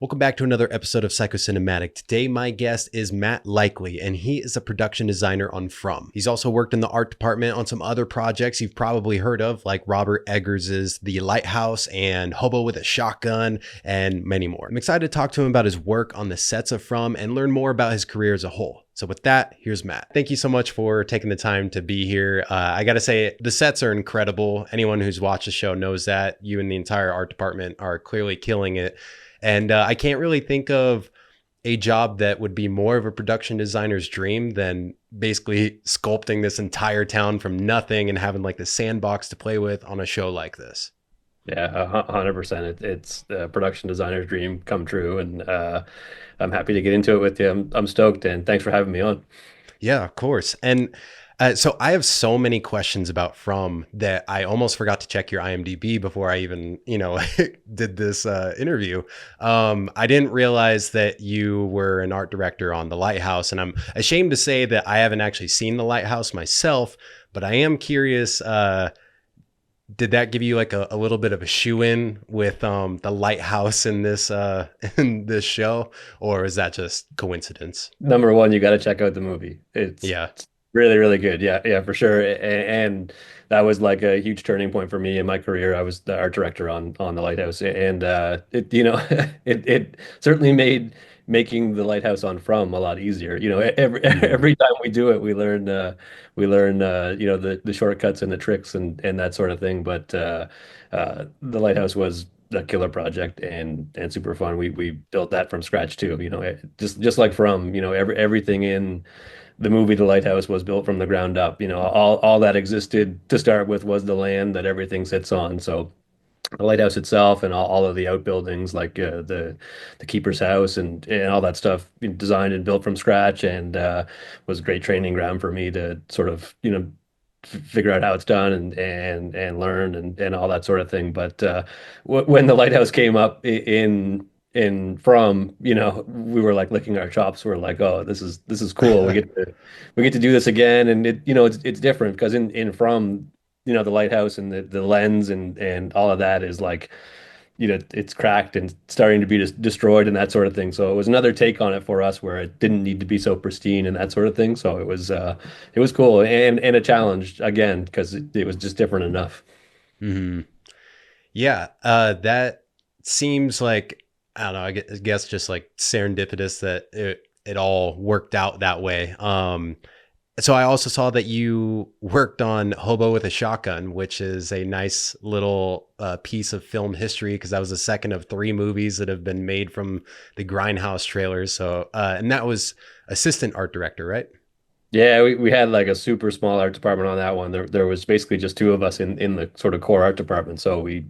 Welcome back to another episode of Psychocinematic. Today, my guest is Matt Likely, and he is a production designer on From. He's also worked in the art department on some other projects you've probably heard of, like Robert Eggers's The Lighthouse and Hobo with a Shotgun, and many more. I'm excited to talk to him about his work on the sets of From and learn more about his career as a whole. So with that, here's Matt. Thank you so much for taking the time to be here. I got to say, the sets are incredible. Anyone who's watched the show knows that. You and the entire art department are clearly killing it. And I can't really think of a job that would be more of a production designer's dream than basically sculpting this entire town from nothing and having like the sandbox to play with on a show like this. Yeah, 100%. It's the production designer's dream come true, and I'm happy to get into it with you. I'm stoked, and thanks for having me on. Yeah, of course. And so I have so many questions about From that I almost forgot to check your IMDb before I even, did this interview. I didn't realize that you were an art director on The Lighthouse, and I'm ashamed to say that I haven't actually seen The Lighthouse myself, but I am curious. Did that give you like a little bit of a shoe in with the lighthouse in this in this show, or is that just coincidence? Number one, you got to check out the movie. It's Yeah. really, really good. Yeah, yeah, for sure. And that was like a huge turning point for me in my career. I was the art director on the Lighthouse, and it certainly made making the Lighthouse on From a lot easier. Every Mhm. every time we do it, we learn the shortcuts and the tricks and that sort of thing. But the Lighthouse was a killer project and super fun. We built that from scratch too. Just like From, everything in the movie The Lighthouse was built from the ground up. All that existed to start with was the land that everything sits on. So the lighthouse itself and all of the outbuildings, like the keeper's house and all that stuff, designed and built from scratch, and was a great training ground for me to sort of figure out how it's done and learn and all that sort of thing. But when the lighthouse came up in From, we were like licking our chops. We're like, oh, this is cool. We get to do this again, and it's different because in From, the lighthouse and the lens and all of that is like, it's cracked and starting to be destroyed and that sort of thing. So it was another take on it for us where it didn't need to be so pristine and that sort of thing. So it was cool and a challenge again because it was just different enough. Hmm. Yeah, that seems like, I don't know, I guess just like serendipitous that it all worked out that way. So I also saw that you worked on Hobo with a Shotgun, which is a nice little piece of film history because that was the second of three movies that have been made from the Grindhouse trailers. So, and that was assistant art director, right? Yeah, we had like a super small art department on that one. There was basically just two of us in the sort of core art department. So we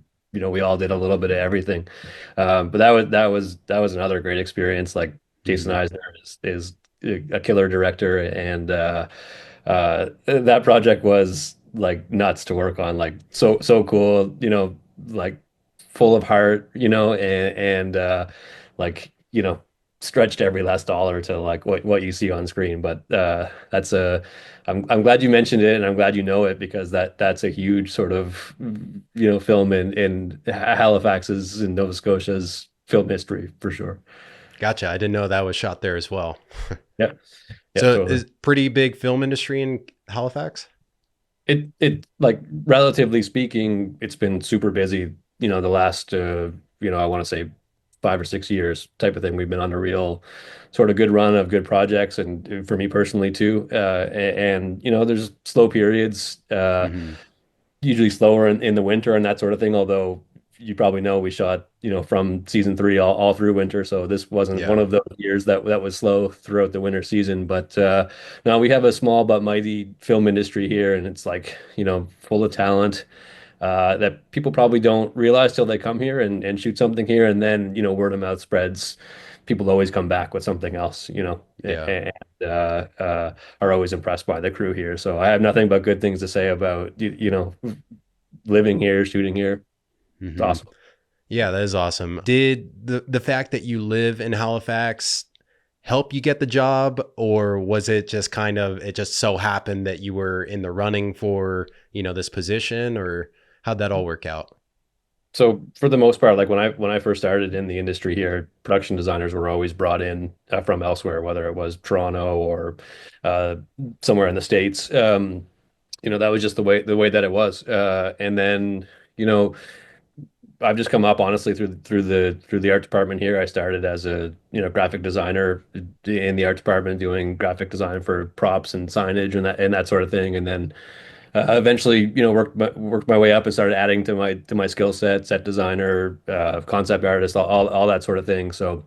all did a little bit of everything. But that was another great experience. Like Jason Mhm. Eisner is a killer director, and that project was like nuts to work on. Like so cool. Like full of heart. And like stretched every last dollar to like what you see on screen. But that's a I'm glad you mentioned it, and I'm glad you know it because that's a huge sort of film in Halifax's and Nova Scotia's film history for sure. Gotcha. I didn't know that was shot there as well. Yeah, yeah, So totally. is pretty big film industry in Halifax? It like relatively speaking, it's been super busy. The last I want to say 5 or 6 years type of thing. We've been on a real sort of good run of good projects, and for me personally too. And there's slow periods. Hmm. Usually slower in the winter and that sort of thing. Although you probably know we shot, from season three all through winter. So this wasn't Yeah. one of those years that was slow throughout the winter season. But now we have a small but mighty film industry here, and it's like, full of talent that people probably don't realize till they come here and shoot something here. And then, word of mouth spreads. People always come back with something else, Yeah. and are always impressed by the crew here. So I have nothing but good things to say about, living here, shooting here. It's Hmm. awesome. Yeah, that is awesome. Did the fact that you live in Halifax help you get the job, or was it just kind of it just so happened that you were in the running for, this position, or how'd that all work out? So for the most part, like when I first started in the industry here, production designers were always brought in from elsewhere, whether it was Toronto or uh, somewhere in the States. That was just the way that it was. And then, you know, I've just come up honestly through the art department here. I started as a graphic designer in the art department doing graphic design for props and signage and that sort of thing, and then eventually worked my way up and started adding to my skill set designer, concept artist, all that sort of thing. So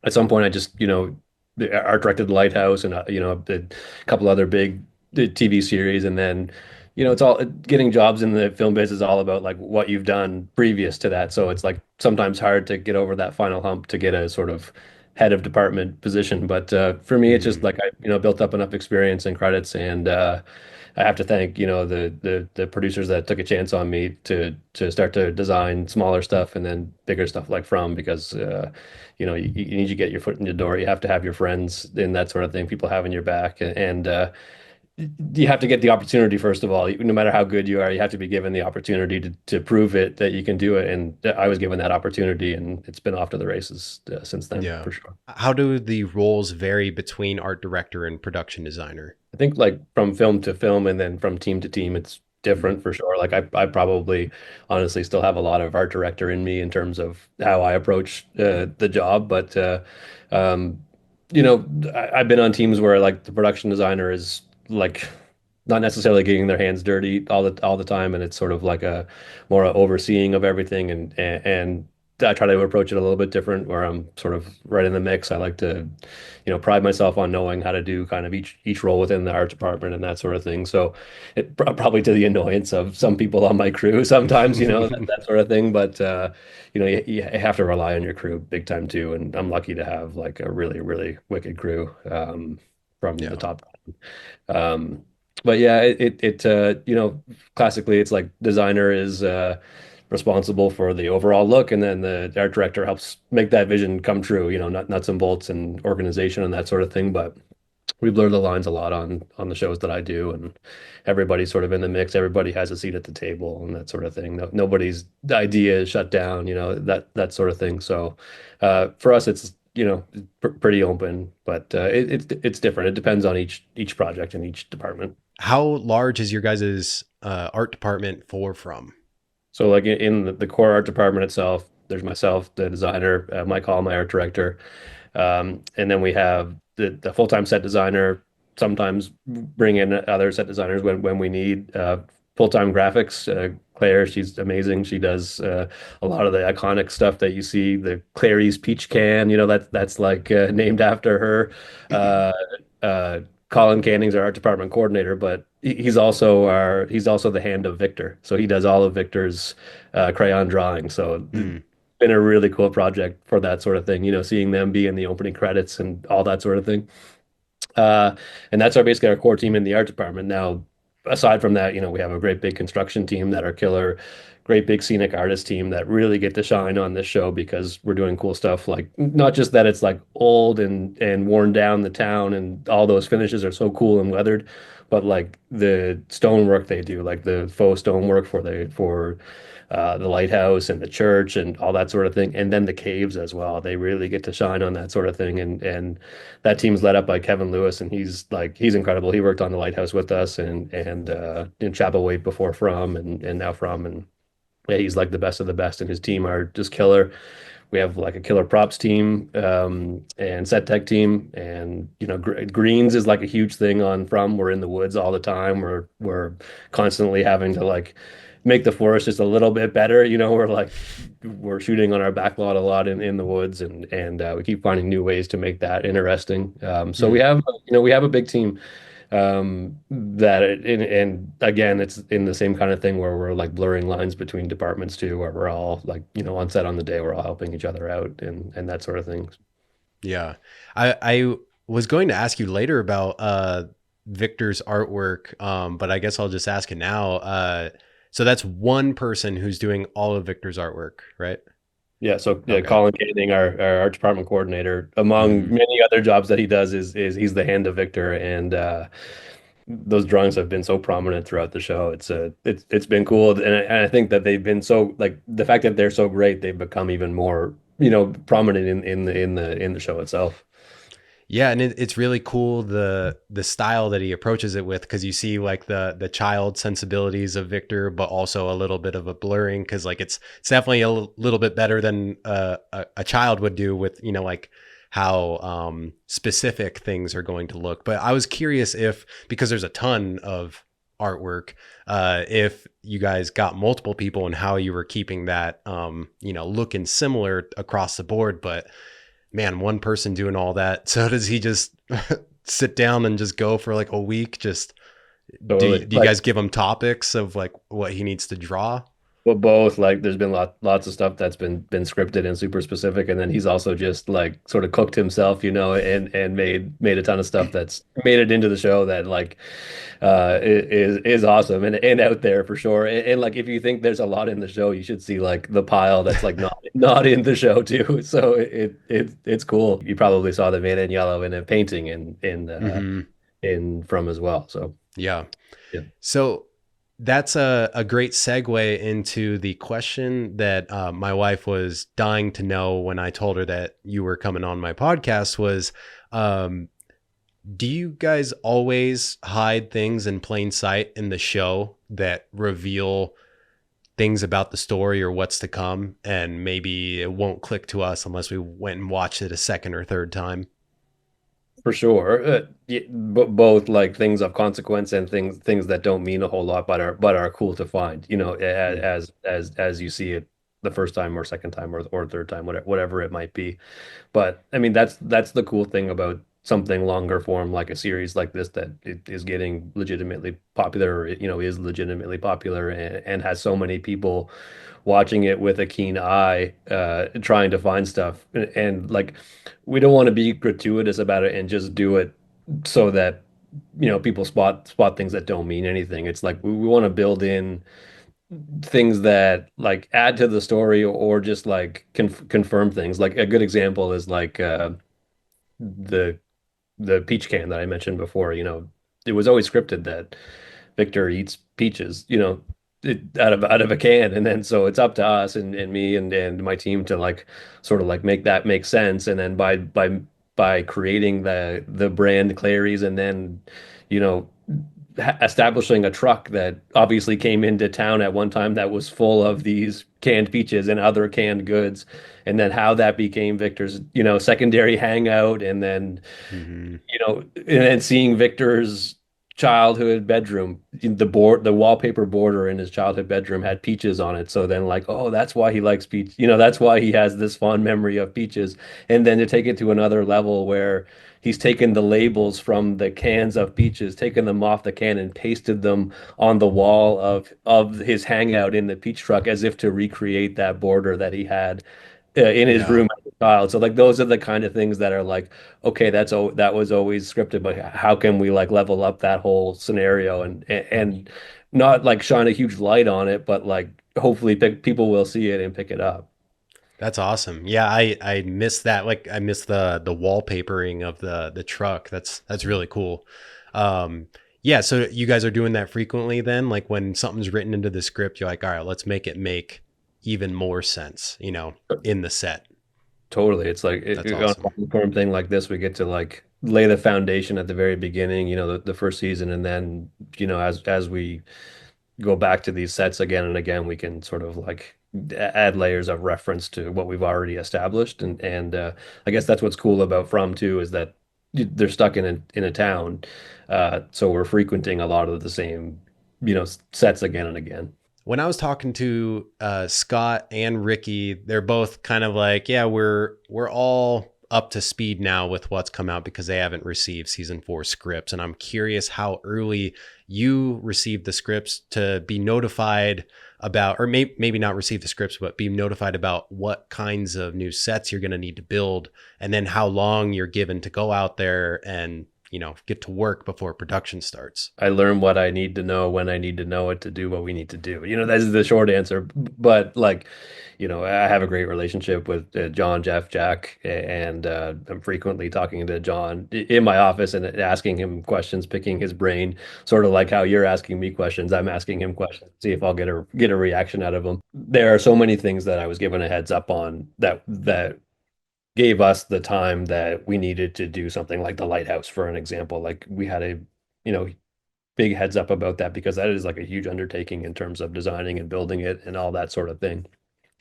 at some point I just art directed the Lighthouse and a couple other big TV series, and then it's all getting jobs in the film biz is all about like what you've done previous to that. So it's like sometimes hard to get over that final hump to get a sort of head of department position. But for me, it's just Mm, like I built up enough experience and credits, and I have to thank the producers that took a chance on me to start to design smaller stuff and then bigger stuff like From, because you need to get your foot in the door. You have to have your friends and that sort of thing, people having your back, and you have to get the opportunity first of all. No matter how good you are, you have to be given the opportunity to prove it that you can do it. And I was given that opportunity, and it's been off to the races since then yeah. for sure. How do the roles vary between art director and production designer? I think like from film to film and then from team to team, it's Mm, different for sure. Like I probably honestly still have a lot of art director in me in terms of how I approach the job. But um, I've been on teams where like the production designer is like not necessarily getting their hands dirty all the time, and it's sort of like a more overseeing of everything, and I try to approach it a little bit different where I'm sort of right in the mix. I like to pride myself on knowing how to do kind of each role within the art department and that sort of thing. So probably to the annoyance of some people on my crew sometimes, that sort of thing. But you have to rely on your crew big time too. And I'm lucky to have like a really, really wicked crew from the yeah. top. Um, but yeah, classically it's like designer is responsible for the overall look, and then the art director helps make that vision come true, nuts and bolts and organization and that sort of thing. But we blur the lines a lot on the shows that I do, and everybody's sort of in the mix. Everybody has a seat at the table and that sort of thing. Nobody's idea is shut down, that sort of thing. So for us, it's pretty open, but it's different. It depends on each project and each department. How large is your guys' art department for From? So like in the core art department itself, there's myself, the designer, Mike Hall, my art director. And then we have the full-time set designer, sometimes bring in other set designers when we need full-time graphics. Claire, she's amazing. She does a lot of the iconic stuff that you see, the Clary's peach can, that's like named after her. Uh, uh, Colin Canning's our art department coordinator, but he's also the hand of Victor. So he does all of Victor's crayon drawing. So Mm, been a really cool project for that sort of thing, seeing them be in the opening credits and all that sort of thing. Uh, and that's basically our core team in the art department. Now, aside from that, we have a great big construction team that are killer, great big scenic artist team that really get to shine on this show because we're doing cool stuff. Like not just that it's like old and worn down the town and all those finishes are so cool and weathered, but like the stonework they do, like the faux stonework for the lighthouse and the church and all that sort of thing, and then the caves as well. They really get to shine on that sort of thing, and that team's led up by Kevin Lewis, and he's incredible. He worked on the lighthouse with us and in Chapel Wait before From and now From, and yeah, he's like the best of the best, and his team are just killer. We have like a killer props team and set tech team, and greens is like a huge thing on From. We're in the woods all the time. We're constantly having to like make the forest just a little bit better. We're shooting on our back lot a lot in the woods, and we keep finding new ways to make that interesting. So we mm. have we have a big team and again it's in the same kind of thing where we're like blurring lines between departments too, where we're all like on set on the day we're all helping each other out and that sort of thing. Yeah. I was going to ask you later about Victor's artwork, but I guess I'll just ask it now. So that's one person who's doing all of Victor's artwork, right? Yeah, so yeah, Okay. Colin Canning, our art department coordinator, among Mm, many other jobs that he does, is he's the hand of Victor, and those drawings have been so prominent throughout the show. It's been cool, and I think that they've been so like the fact that they're so great, they've become even more, prominent in the show itself. Yeah, and it's really cool the style that he approaches it with, because you see like the child sensibilities of Victor, but also a little bit of a blurring, because like it's definitely a little bit better than a child would do with like how specific things are going to look. But I was curious if, because there's a ton of artwork, if you guys got multiple people and how you were keeping that looking similar across the board. But man, one person doing all that. So does he just sit down and just go for like a week? Just Totally. do you guys give him topics of like what he needs to draw? Well, both like there's been lots of stuff that's been scripted and super specific, and then he's also just like sort of cooked himself, and made a ton of stuff that's made it into the show that like is awesome and out there for sure. And like if you think there's a lot in the show, you should see like the pile that's like not in the show too. So it's cool. You probably saw the Man in Yellow in a painting Mm-hmm. in from as well. So Yeah. yeah. So that's a great segue into the question that my wife was dying to know when I told her that you were coming on my podcast was, do you guys always hide things in plain sight in the show that reveal things about the story or what's to come? And maybe it won't click to us unless we went and watched it a second or third time. For sure. But both like things of consequence and things that don't mean a whole lot but are cool to find, Mm. as you see it the first time or second time or third time, whatever it might be. But I mean that's the cool thing about something longer form like a series like this, that it is getting legitimately popular, or is legitimately popular, and has so many people watching it with a keen eye, trying to find stuff. And like we don't want to be gratuitous about it and just do it so that people spot things that don't mean anything. It's like we want to build in things that like add to the story, or just like confirm things. Like a good example is like the the peach can that I mentioned before. It was always scripted that Victor eats peaches, out of a can, and then so it's up to us and me and my team to like sort of like make that make sense, and then by creating the brand Clary's, and then you know establishing a truck that obviously came into town at one time that was full of these canned peaches and other canned goods, and then how that became Victor's secondary hangout, and then Mm-hmm. and then seeing Victor's childhood bedroom, the wallpaper border in his childhood bedroom had peaches on it. So then like, oh, that's why he likes peach. That's why he has this fond memory of peaches. And then to take it to another level where he's taken the labels from the cans of peaches, taken them off the can and pasted them on the wall of his hangout in the peach truck, as if to recreate that border that he had in his Yeah. room as a child. So like those are the kind of things that are like, okay, that was always scripted, but how can we like level up that whole scenario, and not like shine a huge light on it, but like hopefully people will see it and pick it up. That's awesome. Yeah, I miss that. Like I miss the wallpapering of the truck. That's really cool. Yeah, so you guys are doing that frequently then? Like when something's written into the script, you're like, all right, let's make it make even more sense, in the set. Totally. It's like That's on awesome. a long-form thing like this, we get to like lay the foundation at the very beginning, the first season, and then, as we go back to these sets again and again, we can sort of like add layers of reference to what we've already established. And I guess that's what's cool about From too, is that they're stuck in a town. So we're frequenting a lot of the same, sets again and again. When I was talking to Scott and Ricky, they're both kind of like, yeah, we're all up to speed now with what's come out because they haven't received season 4 scripts. And I'm curious how early you received the scripts to be notified about, or maybe not receive the scripts, but be notified about what kinds of new sets you're going to need to build, and then how long you're given to go out there and get to work before production starts. I learn what I need to know when I need to know it to do what we need to do. That's the short answer. But like, I have a great relationship with John, Jeff, Jack, and I'm frequently talking to John in my office and asking him questions, picking his brain, sort of like how you're asking me questions. I'm asking him questions, see if I'll get a reaction out of him. There are so many things that I was given a heads up on that gave us the time that we needed to do something like the Lighthouse, for an example. Like we had a you know big heads up about that because that is like a huge undertaking in terms of designing and building it and all that sort of thing.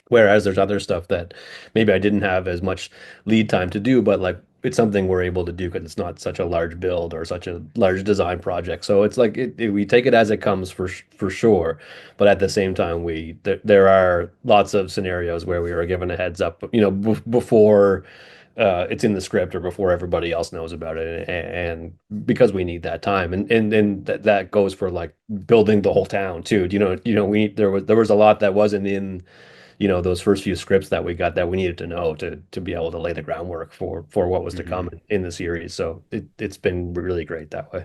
Whereas there's other stuff that maybe I didn't have as much lead time to do, but like it's something we're able to do because it's not such a large build or such a large design project. So it's like we take it as it comes for sure, but at the same time there are lots of scenarios where we were given a heads up, before it's in the script or before everybody else knows about it, and because we need that time, and that goes for like building the whole town too. We there was a lot that wasn't in those first few scripts that we got that we needed to know to be able to lay the groundwork for what was to come Mhm. in the series. So it's been really great that way.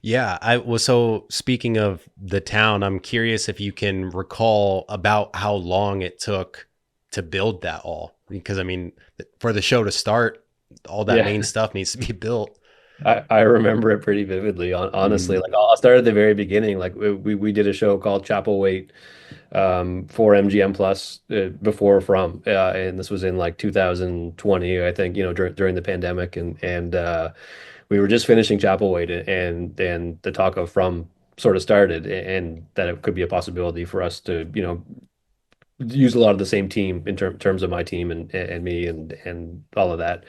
Yeah, I was so speaking of the town, I'm curious if you can recall about how long it took to build that all. Because I mean, for the show to start, all that main Yeah. stuff needs to be built. I remember it pretty vividly. Honestly, Mm. like I'll start at the very beginning. Like we did a show called Chapel Wait, for MGM Plus, before From, and this was in like 2020, I think. During the pandemic, and we were just finishing Chapel Wait, and the talk of From sort of started, and that it could be a possibility for us to use a lot of the same team in terms of my team and me and all of that.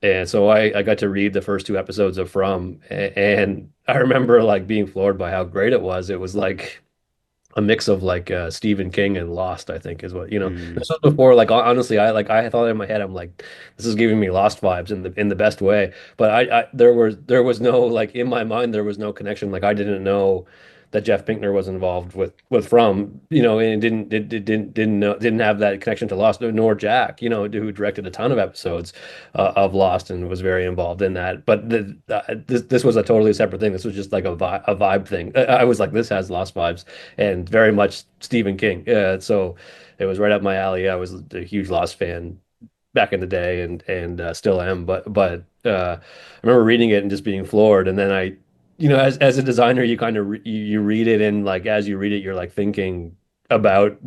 And so I got to read the first two episodes of From, and I remember like being floored by how great it was. It was like a mix of like Stephen King and Lost, I think is what, Mm. this was before, like honestly, I thought in my head, I'm like, this is giving me Lost vibes in the best way. But there was no, like, in my mind, there was no connection. Like I didn't know that Jeff Pinkner was involved with From, and didn't have that connection to Lost, nor Jack, who directed a ton of episodes of Lost and was very involved in that. But this was a totally separate thing. This was just like a vibe thing. I was like, this has Lost vibes and very much Stephen King. So it was right up my alley. I was a huge Lost fan back in the day, and still am. But I remember reading it and just being floored. And then as a designer, you kind of you read it, and like as you read it, you're like thinking about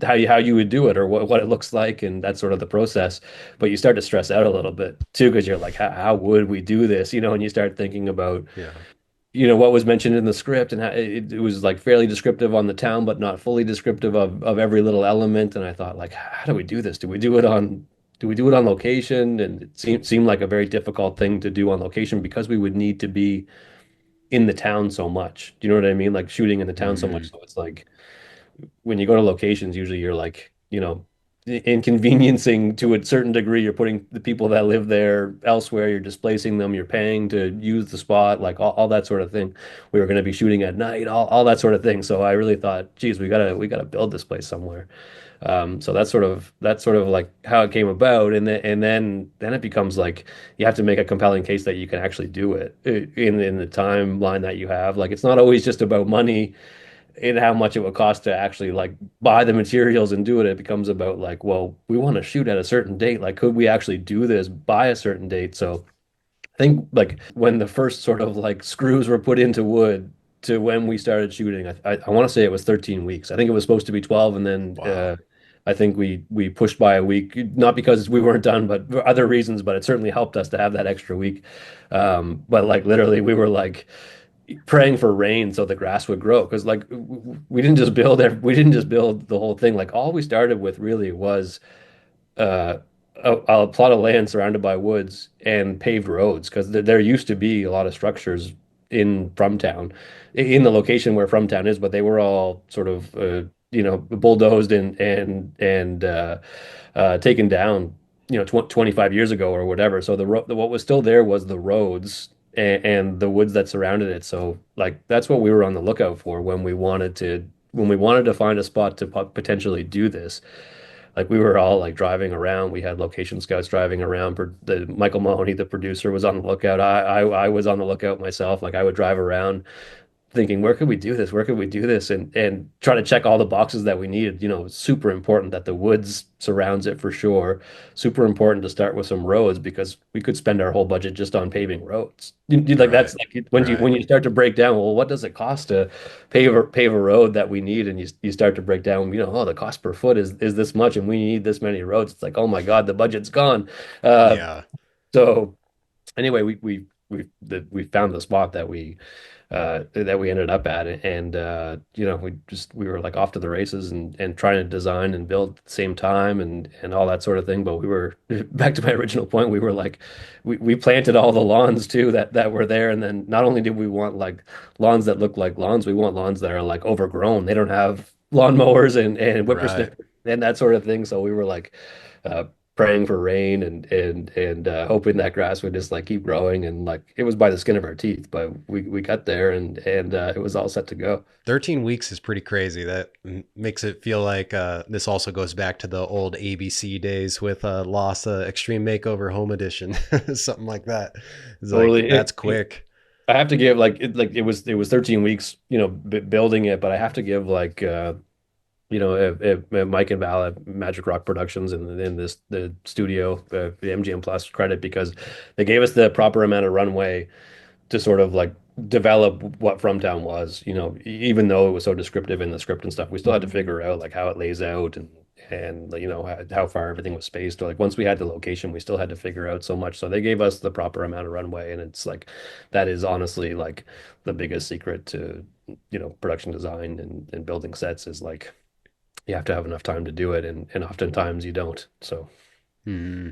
how you would do it, or what it looks like, and that's sort of the process. But you start to stress out a little bit too, because you're like, how would we do this? And you start thinking about Yeah. what was mentioned in the script, and how it was like fairly descriptive on the town, but not fully descriptive of every little element. And I thought, like, how do we do this? Do we do it on location? And it seemed like a very difficult thing to do on location because we would need to be in the town so much. Do you know what I mean? Like shooting in the town so much. Mm. So it's like when you go to locations, usually you're like, inconveniencing to a certain degree. You're putting the people that live there elsewhere, you're displacing them, you're paying to use the spot, like all that sort of thing. We were going to be shooting at night, all that sort of thing. So I really thought, geez, we gotta build this place somewhere. So that's sort of like how it came about, and then it becomes like you have to make a compelling case that you can actually do it in the timeline that you have. Like it's not always just about money and how much it would cost to actually like buy the materials and do it. It becomes about like, well, we want to shoot at a certain date. Like, could we actually do this by a certain date? So I think like when the first sort of like screws were put into wood to when we started shooting, I want to say it was 13 weeks. I think it was supposed to be 12, and then Wow. I think we pushed by a week, not because we weren't done, but for other reasons. But it certainly helped us to have that extra week. But like literally, we were like praying for rain so the grass would grow, because like we didn't just build the whole thing. Like all we started with really was uh, a plot of land surrounded by woods and paved roads, because there used to be a lot of structures in Fromtown, in the location where Fromtown is, but they were all sort of bulldozed and taken down, 25 years ago or whatever. So what was still there was the roads and the woods that surrounded it. So like that's what we were on the lookout for when we wanted to find a spot to potentially do this. like we were all like driving around. We had location scouts driving around. The Michael Mahoney, the producer, was on the lookout. I was on the lookout myself. Like I would drive around thinking, where could we do this? Where could we do this? And try to check all the boxes that we needed. You know, it's super important that the woods surrounds it for sure. Super important to start with some roads because we could spend our whole budget just on paving roads. Like Right. that's like Right. when you start to break down, well, what does it cost to pave a road that we need? And you start to break down, oh, the cost per foot is this much, and we need this many roads. It's like, oh my God, the budget's gone. Uh, Yeah. so anyway, we found the spot that we ended up at, and we were like off to the races and trying to design and build at the same time and all that sort of thing. But we were back to my original point. We were like, we planted all the lawns too that were there, and then not only did we want like lawns that look like lawns, we want lawns that are like overgrown. They don't have lawnmowers and Right. whippersnippers and that sort of thing. So we were like. Uh, Praying for rain and hoping that grass would just like keep growing and like it was by the skin of our teeth, but we got there and it was all set to go. 13 weeks is pretty crazy. That makes it feel like this also goes back to the old ABC days with Lost Extreme Makeover Home Edition, something like that. It's like, Totally. that's quick. I have to give it was 13 weeks, building it, but I have to give if Mike and Val at Magic Rock Productions and in this the studio, the MGM Plus credit because they gave us the proper amount of runway to sort of like develop what Fromtown was, even though it was so descriptive in the script and stuff, we still had to figure out like how it lays out and how far everything was spaced. Or like once we had the location, we still had to figure out so much. So they gave us the proper amount of runway, and it's like that is honestly like the biggest secret to production design and building sets is like you have to have enough time to do it, and oftentimes you don't. So Hmm.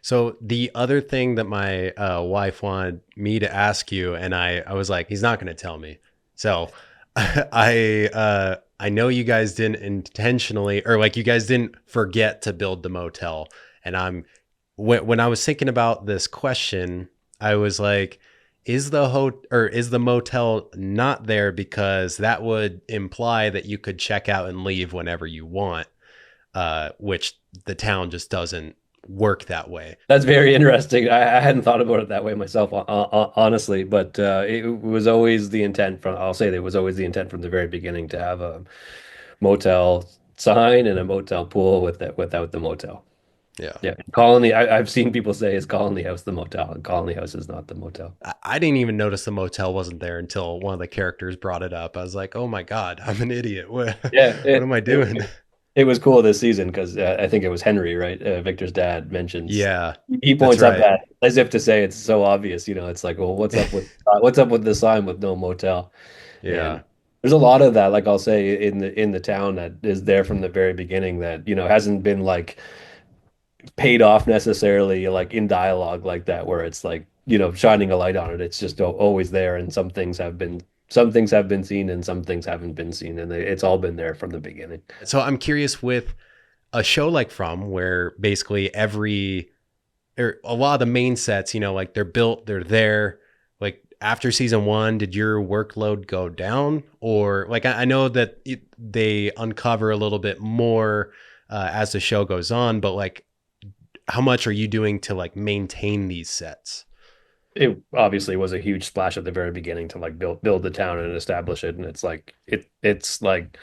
So the other thing that my wife wanted me to ask you, and I was like, he's not going to tell me. So I know you guys didn't intentionally, or like you guys didn't forget to build the motel. And when I was thinking about this question, I was like, is the motel not there because that would imply that you could check out and leave whenever you want, which the town just doesn't work that way. that's very interesting. I hadn't thought about it that way myself, honestly, but it was always the intent I'll say that it was always the intent from the very beginning to have a motel sign and a motel pool without the motel. Yeah. Yeah. Colony, I've seen people say is Colony House the motel, and Colony House is not the motel. I didn't even notice the motel wasn't there until one of the characters brought it up. I was like, "Oh my god, I'm an idiot. What Yeah, what am I doing?" it was cool this season because I think it was Henry, right? Victor's dad mentions Yeah, he that's points up right. that as if to say it's so obvious, it's like, well, what's up with the sign with no motel? And Yeah. there's a lot of that, like I'll say in the town that is there from the very beginning that hasn't been like paid off necessarily like in dialogue like that where it's like shining a light on it. It's just always there, and some things have been seen and some things haven't been seen, and it's all been there from the beginning. So I'm curious with a show like From, where basically every or a lot of the main sets, like they're built, they're there. Like after season one, did your workload go down, or like I know that they uncover a little bit more as the show goes on, but like how much are you doing to like maintain these sets? It obviously was a huge splash at the very beginning to like build the town and establish it, and it's like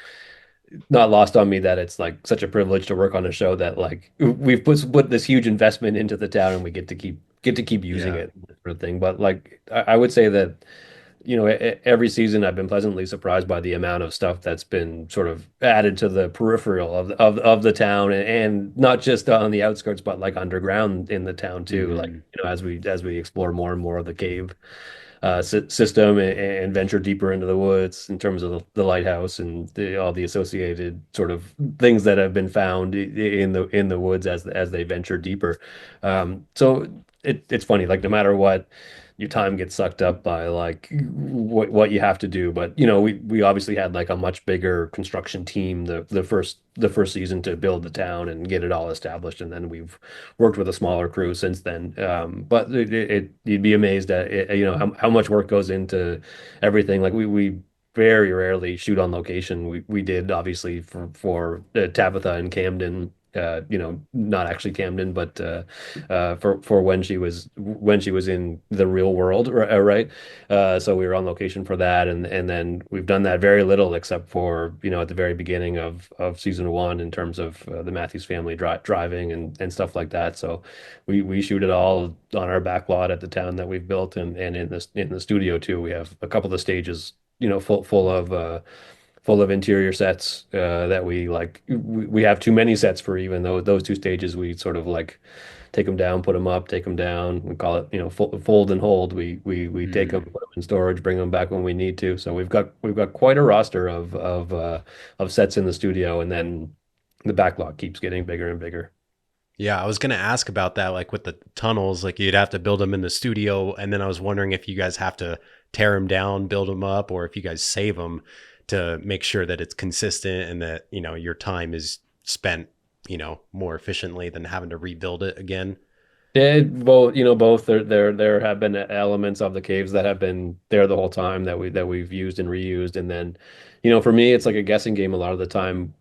not lost on me that it's like such a privilege to work on a show that like we've put this huge investment into the town and we get to keep using Yeah. it, sort of thing. But like I would say that every season I've been pleasantly surprised by the amount of stuff that's been sort of added to the peripheral of the town, and not just on the outskirts, but like underground in the town too. Like, Hmm. as we explore more and more of the cave system and venture deeper into the woods in terms of the lighthouse and all the associated sort of things that have been found in the woods as they venture deeper. So it's funny, like no matter what, your time gets sucked up by like what you have to do. But we obviously had like a much bigger construction team the first season to build the town and get it all established, and then we've worked with a smaller crew since then. But you'd be amazed at how much work goes into everything. Like we very rarely shoot on location. We did obviously for Tabitha and Camden. not actually Camden, but for when she was in the real world, right? So we were on location for that, and then we've done that very little except for at the very beginning of season one in terms of the Matthews family driving and stuff like that. So we shoot it all on our back lot at the town that we've built, and in the studio too. We have a couple of stages, full of interior sets that we like. We have too many sets for even those two stages. We sort of like take them down, put them up, take them down. We call it, fold and hold. We take them, Mm. put them in storage, bring them back when we need to. So we've got quite a roster of sets in the studio, and then the backlog keeps getting bigger and bigger. Yeah, I was gonna ask about that, like with the tunnels, like you'd have to build them in the studio, and then I was wondering if you guys have to tear them down, build them up, or if you guys save them to make sure that it's consistent and that your time is spent more efficiently than having to rebuild it again. Yeah, both. There have been elements of the caves that have been there the whole time that we've used and reused, and then, for me, it's like a guessing game a lot of the time.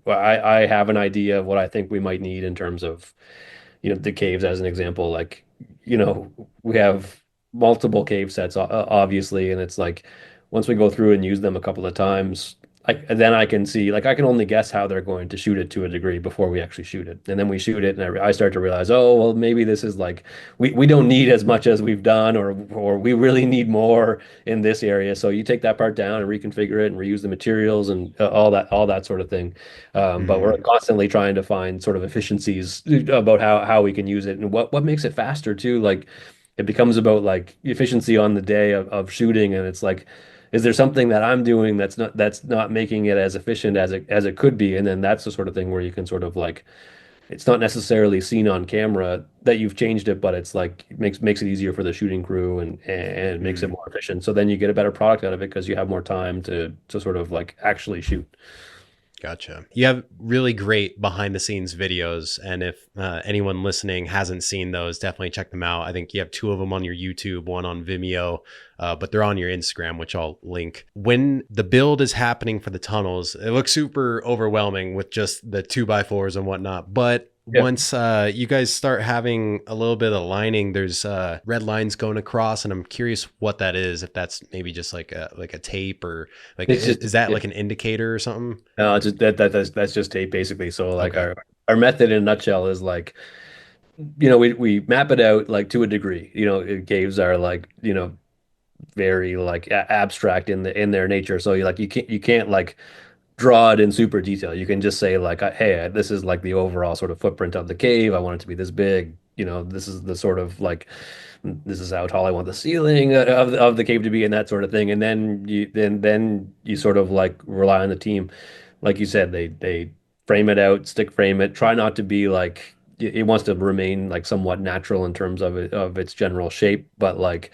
I have an idea of what I think we might need in terms of, the caves as an example. Like, we have multiple cave sets, obviously, and it's like once we go through and use them a couple of times, then I can see, like, I can only guess how they're going to shoot it to a degree before we actually shoot it. And then we shoot it, and I start to realize, oh, well, maybe this is like we don't need as much as we've done, or we really need more in this area. So you take that part down and reconfigure it and reuse the materials and all that sort of thing. But we're Mm, constantly trying to find sort of efficiencies about how we can use it and what makes it faster too. Like, it becomes about like efficiency on the day of shooting, and it's like, is there something that I'm doing that's not making it as efficient as it could be? And then that's the sort of thing where you can sort of like, it's not necessarily seen on camera that you've changed it, but it's like it makes it easier for the shooting crew, and makes it mm. more efficient. So then you get a better product out of it because you have more time to sort of like actually shoot. Gotcha. You have really great behind the scenes videos. And if anyone listening hasn't seen those, definitely check them out. I think you have two of them on your YouTube, one on Vimeo, but they're on your Instagram, which I'll link. When the build is happening for the tunnels, it looks super overwhelming with just the 2x4s and whatnot. But Yeah. once you guys start having a little bit of lining, there's red lines going across, and I'm curious what that is. If that's maybe just like a tape, or like It's just is that yeah. like an indicator or something? No, it's just that's just tape basically. So like Okay. our method in a nutshell is like, we map it out like to a degree. Caves are like, very like abstract in their nature. So you can't like draw it in super detail. You can just say like, hey, this is like the overall sort of footprint of the cave. I want it to be this big. This is the sort of like, this is how tall I want the ceiling of the cave to be, and that sort of thing. And then you sort of like rely on the team. Like you said, they frame it out, stick frame it. Try not to be like, it wants to remain like somewhat natural in terms of its general shape, but like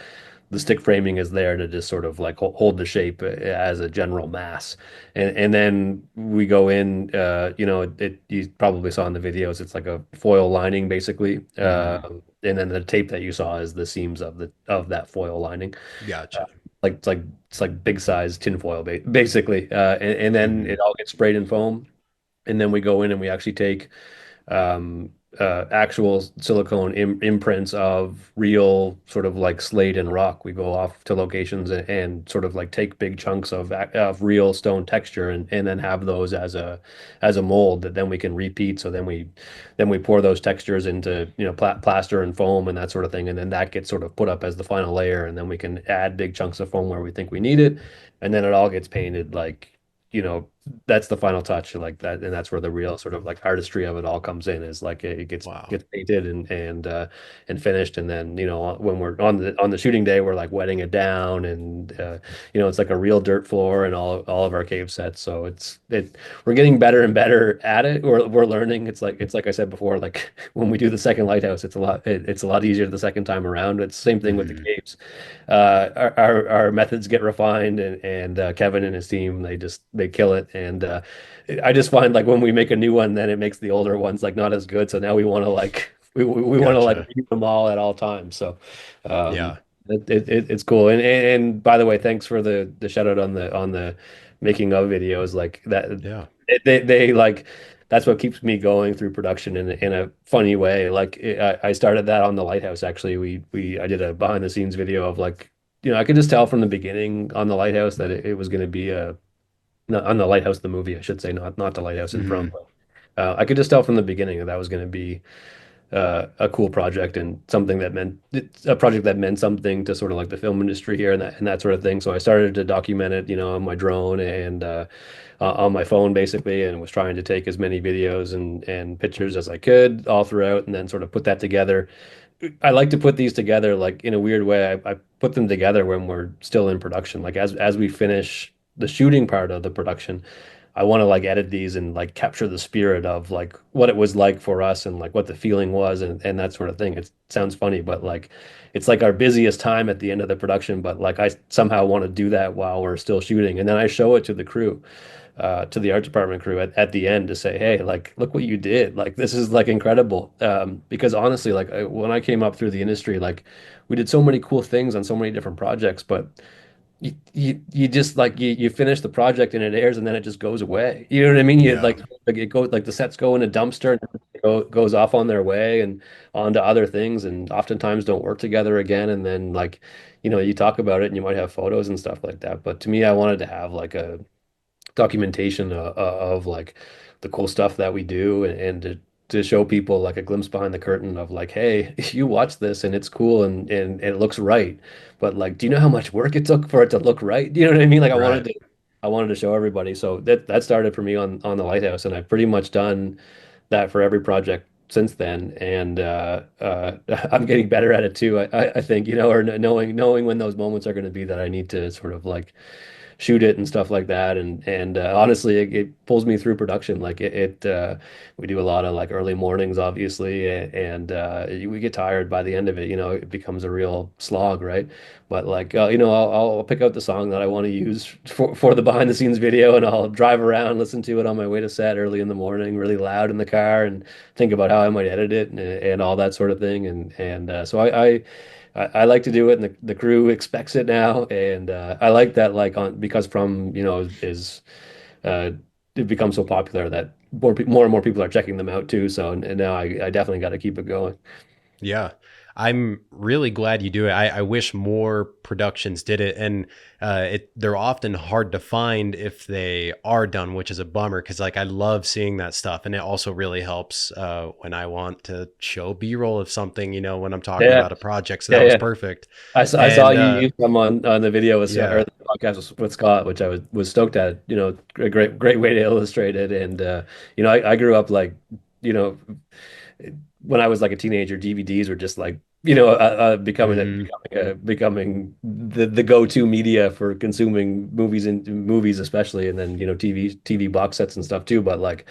the stick framing is there to just sort of like hold the shape as a general mass. And then we go in, you probably saw in the videos, it's like a foil lining basically. Hmm. And then the tape that you saw is the seams of that foil lining. Uh, Gotcha. it's like big size tinfoil basically. And then Hmm. it all gets sprayed in foam. And then we go in and we actually take um, actual silicone imprints of real sort of like slate and rock. We go off to locations and sort of like take big chunks of real stone texture, and then have those as a mold that then we can repeat. So then we pour those textures into plaster and foam and that sort of thing, and then that gets sort of put up as the final layer, and then we can add big chunks of foam where we think we need it, and then it all gets painted like, you know that's the final touch, like that, and that's where the real sort of like artistry of it all comes in, is like it gets Wow. gets painted and finished, and then when we're on the shooting day, we're like wetting it down, and it's like a real dirt floor and all of our cave sets. So we're getting better and better at it. We're learning. It's like I said before, like when we do the second lighthouse, it's a lot easier the second time around. It's the same thing with the Hmm. caves. Our methods get refined, and Kevin and his team, they kill it. And I just find like when we make a new one, then it makes the older ones like not as good. So now we want to like we want to like Gotcha. read them all at all times. So um, Yeah. it's cool. And by the way, thanks for the shout out on the making of videos like that. Yeah. They like. that's what keeps me going through production in a funny way. Like I started that on the Lighthouse actually. We I did a behind the scenes video of like, I could just tell from the beginning on the Lighthouse that it was going to be a no, on the Lighthouse the movie, I should say, not the Lighthouse in From. Hmm. I could just tell from the beginning that that was going to be a cool project and something that meant a project that meant something to sort of like the film industry here and that sort of thing. So I started to document it, on my drone and on my phone basically, and was trying to take as many videos and pictures as I could all throughout, and then sort of put that together. I like to put these together like in a weird way. I put them together when we're still in production, like as we finish the shooting part of the production. I want to like edit these and like capture the spirit of like what it was like for us and like what the feeling was and that sort of thing. It sounds funny, but like it's like our busiest time at the end of the production, but like I somehow want to do that while we're still shooting. And then I show it to the crew, to the art department crew at the end to say, hey, like look what you did. Like this is like incredible. Because honestly, like when I came up through the industry, like we did so many cool things on so many different projects, but you just like you finish the project and it airs and then it just goes away. You know what I mean? You Yeah. like it goes like the sets go in a dumpster and goes off on their way and on to other things and oftentimes don't work together again. And then like, you talk about it and you might have photos and stuff like that. But to me, I wanted to have like a documentation of like the cool stuff that we do and to show people like a glimpse behind the curtain of like, hey, you watch this and it's cool and it looks right. But like, do you know how much work it took for it to look right? Do you know what I mean? Like Right. I wanted to show everybody. So that started for me on the Lighthouse, and I've pretty much done that for every project since then. And I'm getting better at it too. I think, or knowing when those moments are going to be that I need to sort of like shoot it and stuff like that. And honestly, it pulls me through production. Like we do a lot of like early mornings, obviously, and we get tired by the end of it. It becomes a real slog, right? But like I'll pick out the song that I want to use for the behind the scenes video, and I'll drive around, listen to it on my way to set early in the morning, really loud in the car, and think about how I might edit it and all that sort of thing. And so I like to do it, and the crew expects it now, and I like that. Like on because From is uh, it becomes so popular that more and more people are checking them out too. So and now I definitely got to keep it going. Yeah. I'm really glad you do it. I wish more productions did it. And they're often hard to find if they are done, which is a bummer because like I love seeing that stuff. And it also really helps when I want to show B-roll of something, when I'm talking Yeah, about a project. So yeah, that was yeah. perfect. I saw And you use them on the video with Scott, or yeah. the podcast with Scott, which I was stoked at. A great way to illustrate it. And I grew up like you know when I was like a teenager, DVDs were just like Hmm. becoming the go-to media for consuming movies and movies especially, and then TV box sets and stuff too. But like,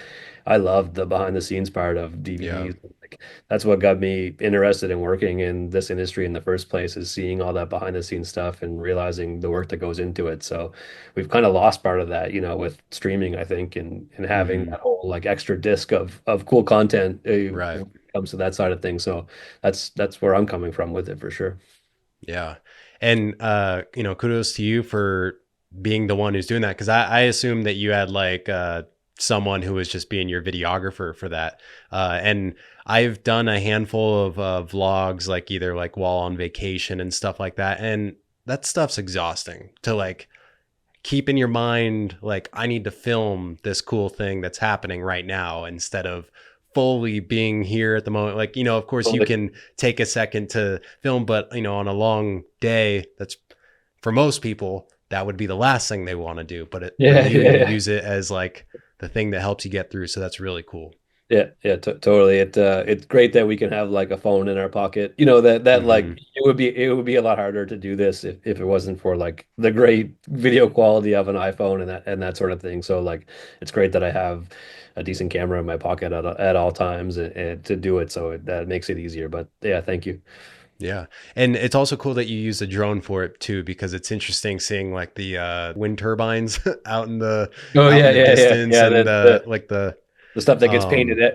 I loved the behind the scenes part of Yeah. DVDs. Like, that's what got me interested in working in this industry in the first place, is seeing all that behind the scenes stuff and realizing the work that goes into it. So we've kind of lost part of that, with streaming, I think, and having Hmm. that whole like extra disc of cool content Right. when it comes to that side of things. So that's where I'm coming from with it for sure. Yeah. And kudos to you for being the one who's doing that. Cause I assume that you had like someone who was just being your videographer for that. And I've done a handful of vlogs, like either like while on vacation and stuff like that. And that stuff's exhausting to like keep in your mind, like, I need to film this cool thing that's happening right now instead of fully being here at the moment. Like, of course you Totally. can take a second to film, but on a long day, that's for most people, that would be the last thing they want to do. But for Yeah, you, yeah, you yeah. use it as like the thing that helps you get through. So that's really cool. Yeah, yeah, t totally. It's great that we can have like a phone in our pocket. That like Hmm. it would be a lot harder to do this if it wasn't for like the great video quality of an iPhone and that sort of thing. So like it's great that I have a decent camera in my pocket at all times and to do it. So that makes it easier. But yeah, thank you. Yeah. And it's also cool that you use a drone for it too, because it's interesting seeing like the wind turbines Oh out yeah, in the yeah, yeah, distance yeah. and The like the the stuff that gets um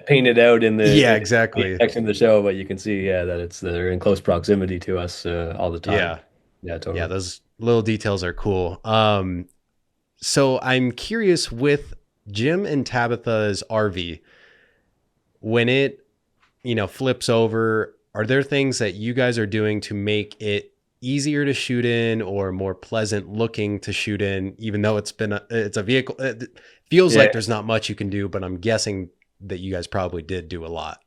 painted out in yeah, the exactly. section of the show, but you can see, yeah, that they're in close proximity to us all the time. Yeah. Yeah, Yeah, totally. those little details are cool. So I'm curious with Jim and Tabitha's RV. when it, flips over, are there things that you guys are doing to make it easier to shoot in or more pleasant looking to shoot in, even though it's a vehicle? It feels like Yeah, there's not much you can do, but I'm guessing that you guys probably did do a lot.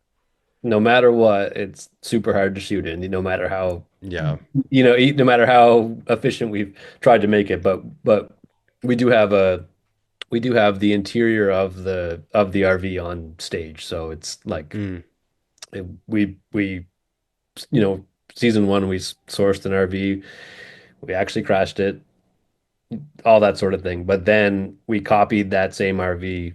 no matter what, it's super hard to shoot in, no matter how, Yeah. no matter how efficient we've tried to make it. But we do have a we do have the interior of the RV on stage, so it's like Mm, we you know season one we sourced an RV, we actually crashed it, all that sort of thing. But then we copied that same RV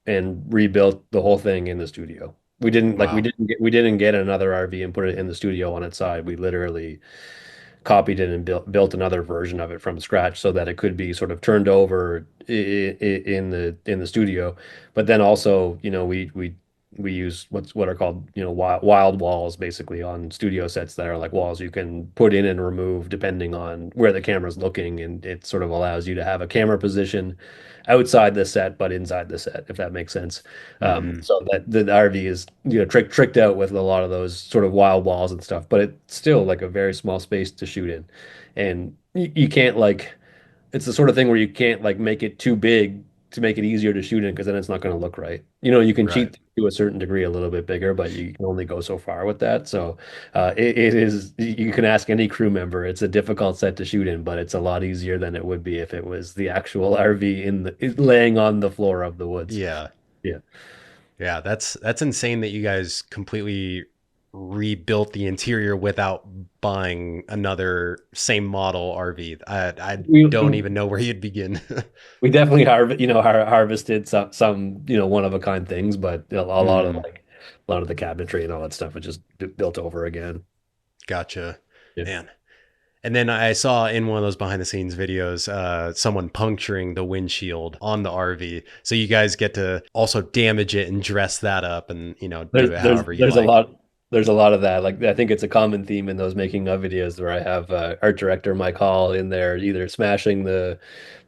and rebuilt the whole thing in the studio. We wow. didn't get another RV and put it in the studio on its side. We literally copied it and built another version of it from scratch so that it could be sort of turned over in the studio. But then also, we use what are called, wild walls basically on studio sets that are like walls you can put in and remove depending on where the camera's looking, and it sort of allows you to have a camera position outside the set but inside the set, if that makes sense. Hmm. So that the RV is, tricked out with a lot of those sort of wild walls and stuff, but it's still like a very small space to shoot in. And you can't like, it's the sort of thing where you can't like make it too big to make it easier to shoot in, because then it's not going to look right. You can Right. cheat to a certain degree a little bit bigger, but you can only go so far with that. So it is, you can ask any crew member, it's a difficult set to shoot in, but it's a lot easier than it would be if it was the actual RV laying on the floor of the woods. Yeah. Yeah. Yeah. That's insane that you guys completely rebuilt the interior without buying another same model RV. I We don't even know where you'd begin. we definitely harvested some one of a kind things, but Hmm. a lot of the cabinetry and all that stuff was just built over again. Gotcha. Yeah. Man. And then I saw in one of those behind the scenes videos, someone puncturing the windshield on the RV. So you guys get to also damage it and dress that up and, do it however you like. There's a lot of that. Like, I think it's a common theme in those making of videos where I have art director Mike Hall in there either smashing the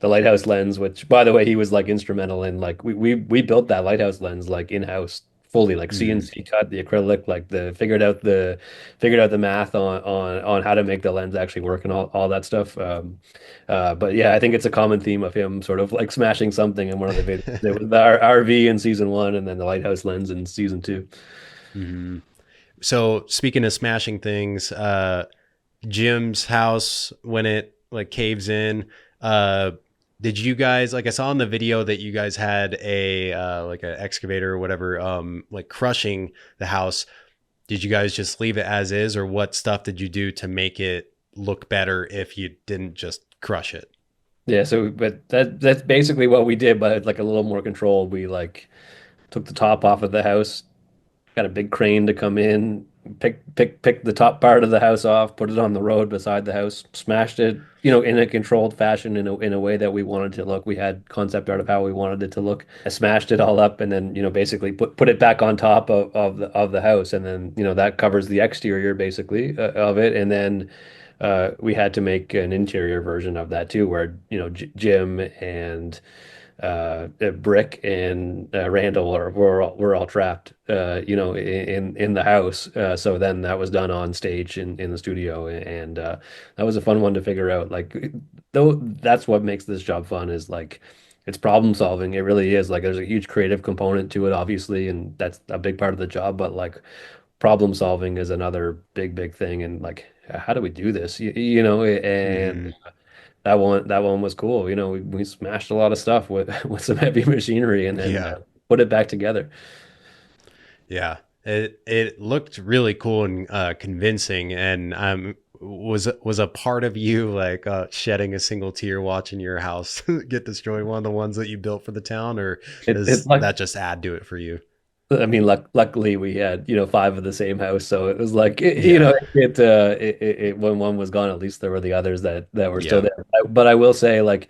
Lighthouse lens, which by the way he was like instrumental in, like we built that Lighthouse lens like in-house fully, like Hmm. CNC cut the acrylic, like the figured out the math on how to make the lens actually work and all that stuff. But yeah, I think it's a common theme of him sort of like smashing something in one of the videos. It was the RV in season one, and then the Lighthouse lens in season two. Hmm. So speaking of smashing things, Jim's house when it like caves in, uh, did you guys, like I saw in the video that you guys had a like an excavator or whatever, like crushing the house? Did you guys just leave it as is, or what stuff did you do to make it look better if you didn't just crush it? Yeah, so but that's basically what we did, but like a little more controlled. We like took the top off of the house, got a big crane to come in, pick the top part of the house off, put it on the road beside the house, smashed it, in a controlled fashion, in a way that we wanted to look. We had concept art of how we wanted it to look. I smashed it all up, and then basically put it back on top of the house, and then that covers the exterior basically of it, and then we had to make an interior version of that too, where Jim and Brick and Randall were all trapped, in the house. So then that was done on stage in the studio, and that was a fun one to figure out. Like, though, that's what makes this job fun, is like it's problem solving. It really is. Like, there's a huge creative component to it, obviously, and that's a big part of the job. But like, problem solving is another big thing, and like, how do we do this? And Hmm. that one was cool. We smashed a lot of stuff with with some heavy machinery, and then Yeah. put it back together. Yeah, it looked really cool and convincing, and was a part of you like shedding a single tear watching your house get destroyed, one of the ones that you built for the town, or It does like that just add to it for you? I mean, luckily we had five of the same house, so it was like Yeah, when one was gone, at least there were the others that were still yeah. there. But I will say, like,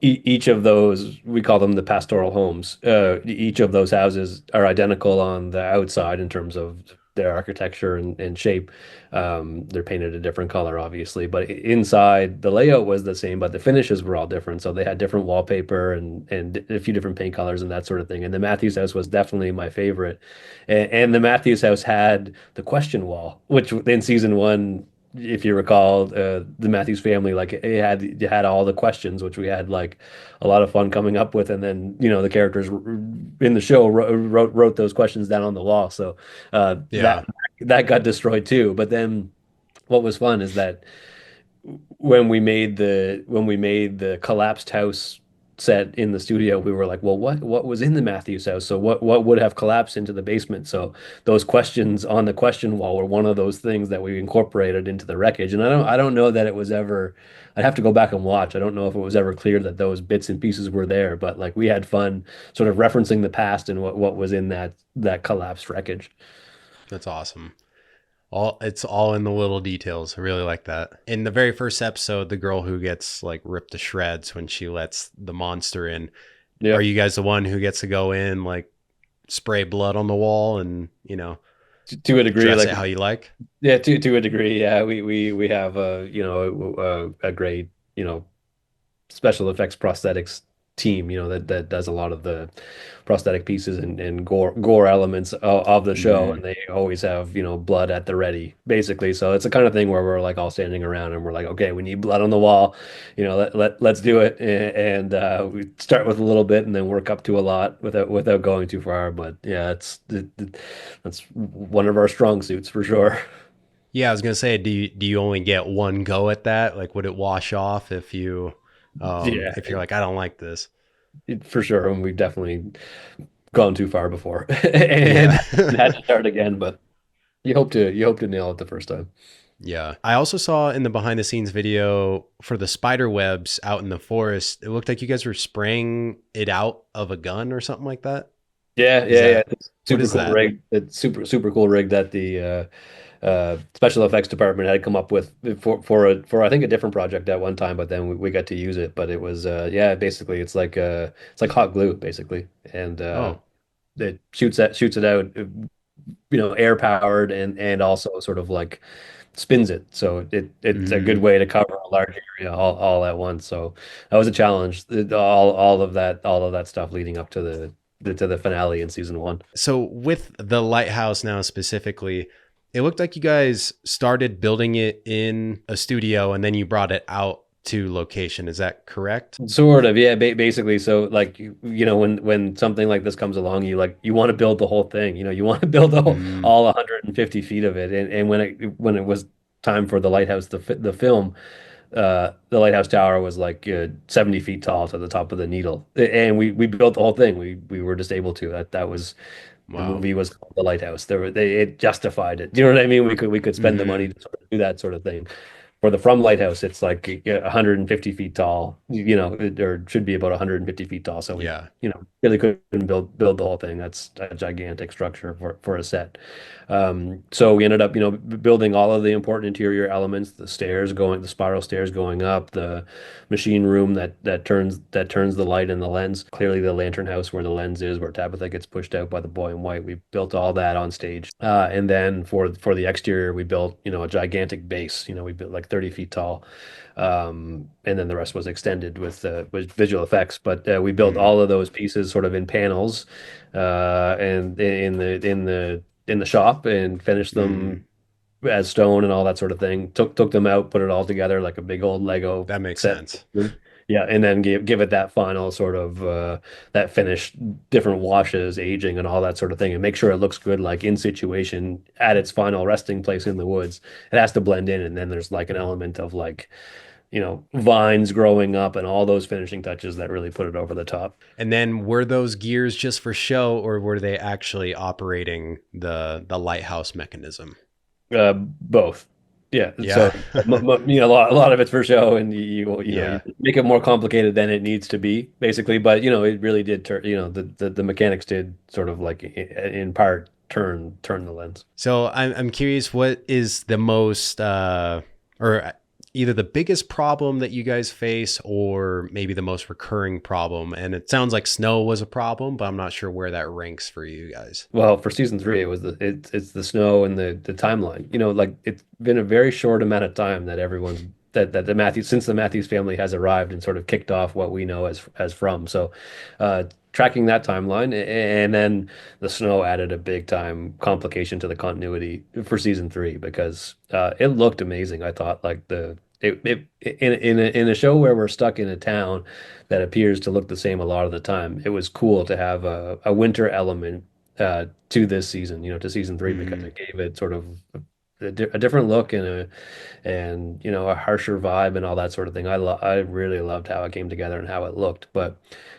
each of those, we call them the pastoral homes. Each of those houses are identical on the outside in terms of their architecture and shape. They're painted a different color, obviously, but inside the layout was the same, but the finishes were all different. So they had different wallpaper and a few different paint colors and that sort of thing. And the Matthews house was definitely my favorite. And the Matthews house had the question wall, which in season one, if you recall, the Matthews family, like it had all the questions, which we had like a lot of fun coming up with, and then the characters in the show wrote those questions down on the wall. So Yeah. that got destroyed too. But then what was fun is that when we made the collapsed house set in the studio, we were like, well, what was in the Matthews house? So what would have collapsed into the basement? So those questions on the question wall were one of those things that we incorporated into the wreckage. And I don't know that it was ever. I'd have to go back and watch. I don't know if it was ever clear that those bits and pieces were there, but like we had fun sort of referencing the past and what was in that collapsed wreckage. That's awesome. It's all in the little details. I really like that. In the very first episode, the girl who gets like ripped to shreds when she lets the monster in. Are Yep. you guys the one who gets to go in, like spray blood on the wall and, To a degree, dress like it how you like? yeah, to a degree, yeah. We have a great special effects prosthetics team, that does a lot of the prosthetic pieces and gore elements of the show, Mm, and they always have, blood at the ready, basically. So it's the kind of thing where we're like all standing around and we're like, okay, we need blood on the wall, let's do it. And we start with a little bit and then work up to a lot without going too far. But yeah, that's one of our strong suits for sure. yeah, I was gonna say, do you only get one go at that? Like, would it wash off Yeah, if you're like, I don't like this? for sure. And we've definitely gone too far before Yeah. and had to start again. But you hope to nail it the first time. Yeah. I also saw in the behind the scenes video for the spider webs out in the forest, it looked like you guys were spraying it out of a gun or something like that. Yeah, Is yeah, yeah. that It's what super is cool that? rig. It's super cool rig that the special effects department had come up with for I think a different project at one time, but then we got to use it. But it was yeah, basically it's like hot glue basically, and Oh. it shoots it out, air powered and also sort of like spins it. So it's a good Mm. way to cover a large area all at once. So that was a challenge. All of that stuff leading up to the finale in season one. So with the lighthouse now specifically, it looked like you guys started building it in a studio and then you brought it out to location. Is that correct? Sort of, yeah, basically. So like when something like this comes along, you want to build the whole thing. You want to build Mm. all 150 feet of it. And when it was time for the lighthouse, the film, the lighthouse tower was like 70 feet tall to the top of the needle, and we built the whole thing. We were just able to. That was the Wow. movie was called The Lighthouse. It justified it. Do you know what I mean? We could spend the Hmm. money to sort of do that sort of thing. For the From Lighthouse, it's like 150 feet tall, or should be about 150 feet tall. So we, Yeah. really couldn't build the whole thing. That's a gigantic structure for a set. So we ended up, building all of the important interior elements, the spiral stairs going up, the machine room that turns the light and the lens. Clearly, the lantern house where the lens is, where Tabitha gets pushed out by the boy in white. We built all that on stage, and then for the exterior, we built, a gigantic base. We built like 30 feet tall, and then the rest was extended with visual effects. But we built Mm. all of those pieces sort of in panels, and in the shop and finished Mm. them as stone and all that sort of thing. Took them out, put it all together like a big old Lego That makes set. sense. Yeah, and then give it that final sort of that finish, different washes, aging, and all that sort of thing, and make sure it looks good, like in situation at its final resting place in the woods. It has to blend in, and then there's like an element of like, vines growing up and all those finishing touches that really put it over the top. And then were those gears just for show or were they actually operating the lighthouse mechanism? Both. Yeah. Yeah. So, a lot of it's for show, and you Yeah. make it more complicated than it needs to be, basically. But it really did turn. The mechanics did sort of like in part turn the lens. So I'm curious, what is the most or either the biggest problem that you guys face or maybe the most recurring problem. And it sounds like snow was a problem, but I'm not sure where that ranks for you guys. Well, for season three, it's the snow and the timeline. Like it's been a very short amount of time that that the Matthews since the Matthews family has arrived and sort of kicked off what we know as From. So, tracking that timeline, and then the snow added a big time complication to the continuity for season three because it looked amazing. I thought like the it in a show where we're stuck in a town that appears to look the same a lot of the time. It was cool to have a winter element to this season, to season three because Mm, it gave it sort of a different look and a harsher vibe and all that sort of thing. I really loved how it came together and how it looked, but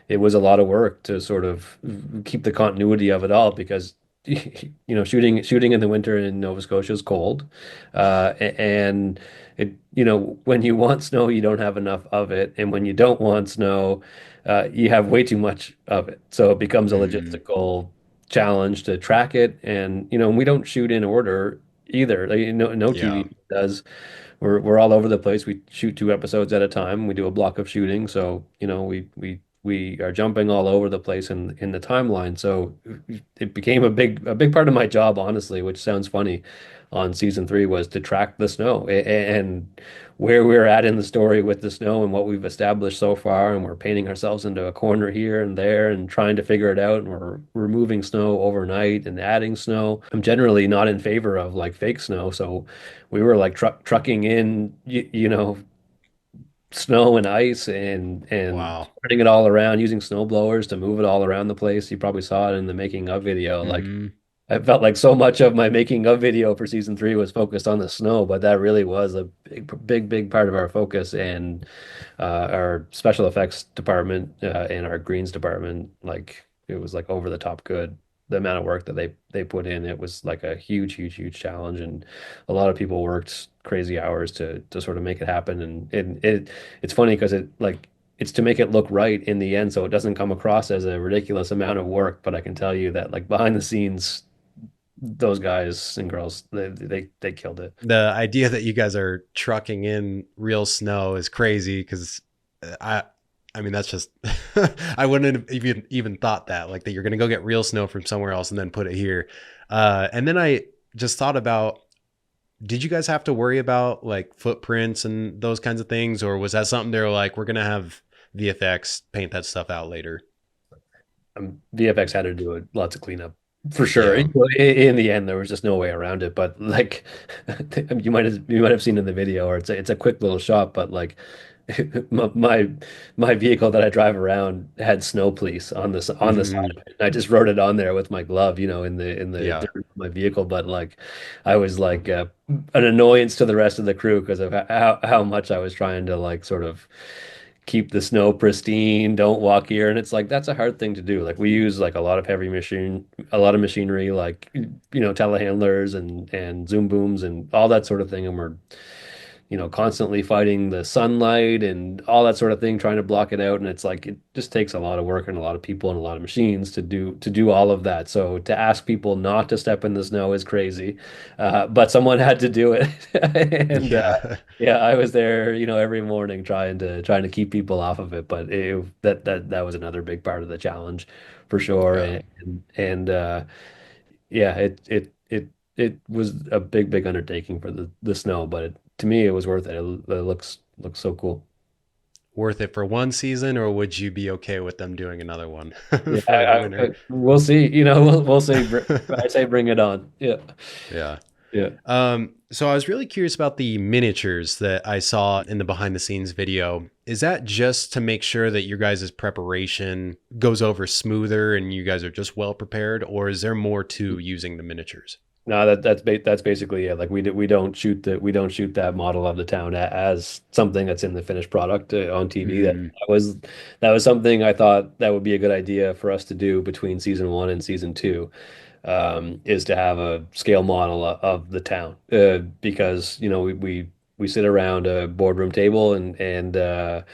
it was a lot of work to sort of keep the continuity of it all because shooting in the winter in Nova Scotia is cold, and when you want snow, you don't have enough of it, and when you don't want snow, you have way too much of it. So it becomes a mm, logistical challenge to track it, and we don't shoot in order either. Like, no yeah. TV does. We're all over the place. We shoot 2 episodes at a time. We do a block of shooting, so we are jumping all over the place in the timeline. So it became a big part of my job, honestly, which sounds funny. On season three was to track the snow and where we're at in the story with the snow and what we've established so far, and we're painting ourselves into a corner here and there and trying to figure it out. And we're removing snow overnight and adding snow. I'm generally not in favor of like fake snow, so we were like trucking in, snow and ice and Wow. spreading it all around using snow blowers to move it all around the place. You probably saw it in the making of video. Like Mm, I felt like so much of my making of video for season three was focused on the snow, but that really was a big part of our focus and our special effects department and our greens department. Like it was like over the top good. The amount of work that they put in, it was like a huge challenge, and a lot of people worked crazy hours to sort of make it happen. And it's funny because it's to make it look right in the end, so it doesn't come across as a ridiculous amount of work. But I can tell you that like behind the scenes those guys and girls, they killed it. the idea that you guys are trucking in real snow is crazy because I I mean that's just I wouldn't have even thought that like that you're gonna go get real snow from somewhere else and then put it here. And then I just thought about, did you guys have to worry about like footprints and those kinds of things, or was that something they're like, we're gonna have VFX paint that stuff out later? VFX had to do lots of cleanup for sure. Yeah. In the end, there was just no way around it. But like you might have seen in the video, or it's a quick little shot. But like my my vehicle that I drive around had snow police on the side Hmm. of it. And I just wrote it on there with my glove, in the Yeah. dirt of my vehicle. But like I was like an annoyance to the rest of the crew because of how much I was trying to like sort of keep the snow pristine, don't walk here. And it's like that's a hard thing to do. Like we use like a lot of machinery, like telehandlers and zoom booms and all that sort of thing. And we're constantly fighting the sunlight and all that sort of thing, trying to block it out. And it's like it just takes a lot of work and a lot of people and a lot of machines to do all of that. So to ask people not to step in the snow is crazy, but someone had to do it, and Yeah. yeah, I was there, every morning trying to keep people off of it. But that was another big part of the challenge, for sure. Yeah. And yeah, it was a big undertaking for the snow, but to me it was worth it. It looks so cool. Worth it for one season, or would you be okay with them doing another one Yeah, for the winter? we'll see. We'll see. I say bring it on. Yeah, Yeah. yeah. So I was really curious about the miniatures that I saw in the behind the scenes video. Is that just to make sure that your guys' preparation goes over smoother and you guys are just well prepared, or is there more to using the miniatures? No, that's basically it. Like we don't shoot that model of the town as something that's in the finished product on TV. That, Mm, that was that was something I thought that would be a good idea for us to do between season one and season two, is to have a scale model of the town, because we sit around a boardroom table and at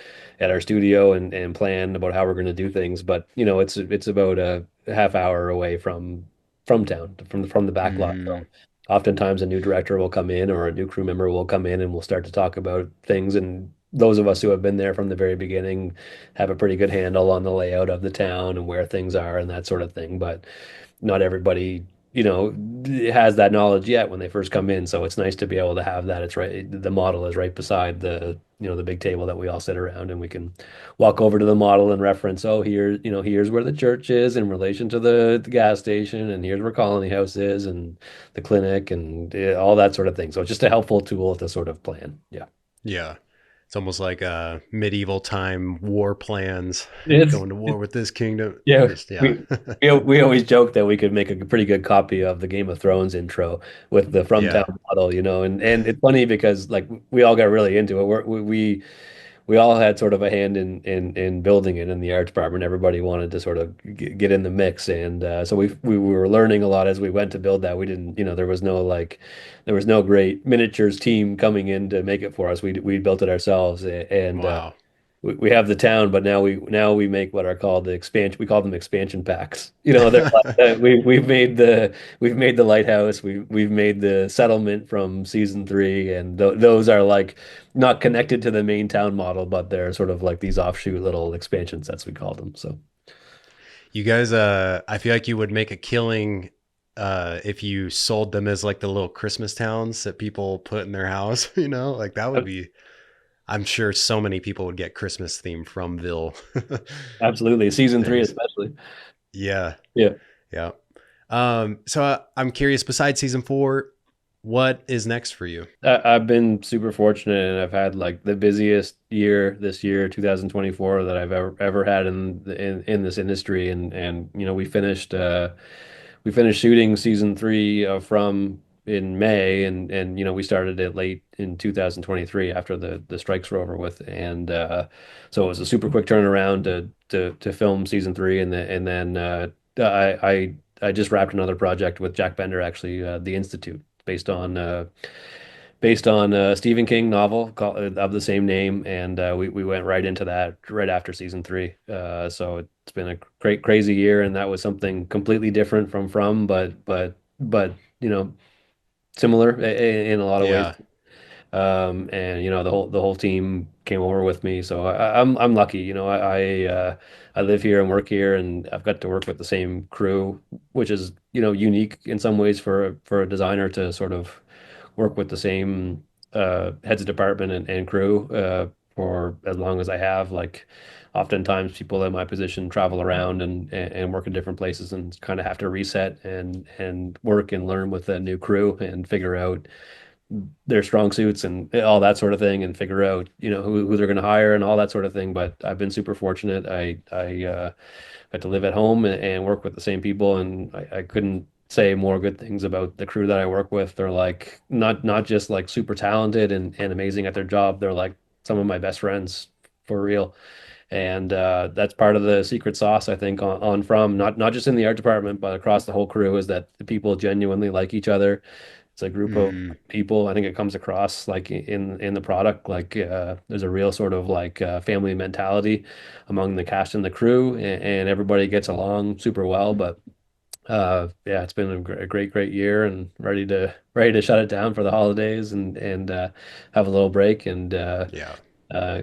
our studio and plan about how we're going to do things, but it's about a half hour away from town, from the back lot. mm, So oftentimes a new director will come in or a new crew member will come in and we'll start to talk about things. And those of us who have been there from the very beginning have a pretty good handle on the layout of the town and where things are and that sort of thing. But not everybody, has that knowledge yet when they first come in. So it's nice to be able to have that. It's right. The model is right beside the big table that we all sit around and we can walk over to the model and reference, oh, here's where the church is in relation to the gas station, and here's where Colony House is and the clinic and all that sort of thing. So it's just a helpful tool to sort of plan. Yeah. Yeah. It's almost like medieval time war plans, It's going to war with this kingdom. Yeah, Just, yeah. we always joke that we could make a pretty good copy of the Game of Thrones intro with the From Yeah. Town model, and it's funny because like we all got really into it. We all had sort of a hand in building it in the art department. Everybody wanted to sort of get in the mix, and so we were learning a lot as we went to build that. We didn't, there was no great miniatures team coming in to make it for us. We built it ourselves, and Wow. we have the town, but now we make what are called the expansion. We call them expansion packs. They're like, we've made the lighthouse. We've made the settlement from season three, and those are like not connected to the main town model, but they're sort of like these offshoot little expansion sets we call them. So You guys, I feel like you would make a killing if you sold them as like the little Christmas towns that people put in their house, like that would be, I'm sure so many people would get Christmas theme from Ville absolutely, season three things. especially. Yeah. Yeah. Yeah. So I'm curious, besides season 4, what is next for you? I've been super fortunate and I've had like the busiest year this year, 2024, that I've ever had in this industry. And we finished shooting season three from in May, and we started it late in 2023 after the strikes were over with. And so it was a super quick turnaround to film season three. And then I just wrapped another project with Jack Bender, actually, The Institute, based on a Stephen King novel of the same name, and we went right into that right after season three. So it's been a great, crazy year, and that was something completely different but similar in a lot of ways. Yeah. And the whole team came over with me, so I'm lucky. I live here and work here, and I've got to work with the same crew, which is unique in some ways for a designer to sort of work with the same heads of department and crew for as long as I have. Like, oftentimes people in my position travel around and work in different places and kind of have to reset and work and learn with a new crew and figure out their strong suits and all that sort of thing, and figure out who they're going to hire and all that sort of thing. But I've been super fortunate. I got to live at home and work with the same people, and I couldn't say more good things about the crew that I work with. They're like not just like super talented and amazing at their job. They're like some of my best friends for real. And that's part of the secret sauce, I think, on from not just in the art department, but across the whole crew, is that the people genuinely like each other. It's a group of Hmm. people. I think it comes across like in the product. Like there's a real sort of like family mentality among the cast and the crew, and everybody gets along super well. But yeah, it's been a great, great year, and ready to shut it down for the holidays and have a little break and Yeah.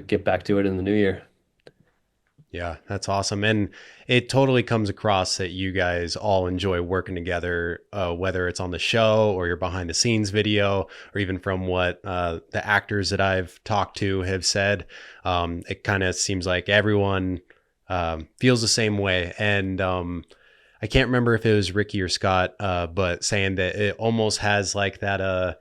get back to it in the new year. Yeah, that's awesome. And it totally comes across that you guys all enjoy working together, whether it's on the show or your behind the scenes video, or even from what the actors that I've talked to have said. It kind of seems like everyone feels the same way. And I can't remember if it was Ricky or Scott, but saying that it almost has like that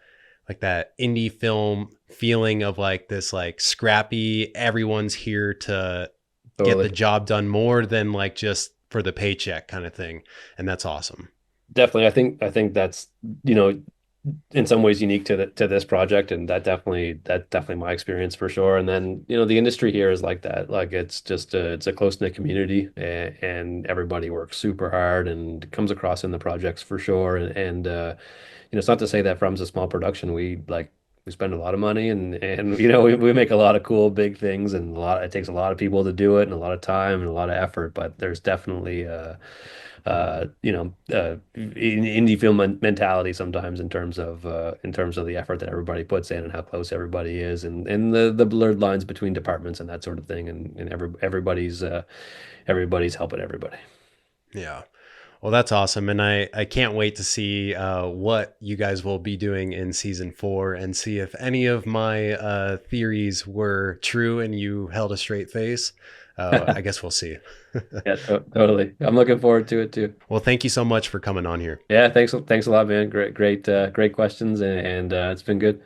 indie film feeling of like this like scrappy, everyone's here to get the Totally. job done more than like just for the paycheck kind of thing. And that's awesome. Definitely. I think that's, you know, in some ways unique to this project, and that's definitely my experience for sure. And then the industry here is like that. Like, it's a close-knit community, and everybody works super hard and it comes across in the projects for sure. And it's not to say that From's a small production. We we spend a lot of money, and you know, we make a lot of cool big things, and it takes a lot of people to do it, and a lot of time and a lot of effort. But there's definitely you know, indie film mentality sometimes in terms of the effort that everybody puts in and how close everybody is, and the blurred lines between departments and that sort of thing, and everybody's helping everybody. Yeah. Well, that's awesome. And I can't wait to see what you guys will be doing in season 4 and see if any of my theories were true and you held a straight face. I guess we'll see. Yeah, totally. I'm looking forward to it too. Well, thank you so much for coming on here. Yeah, thanks a lot, man. Great questions, and it's been good.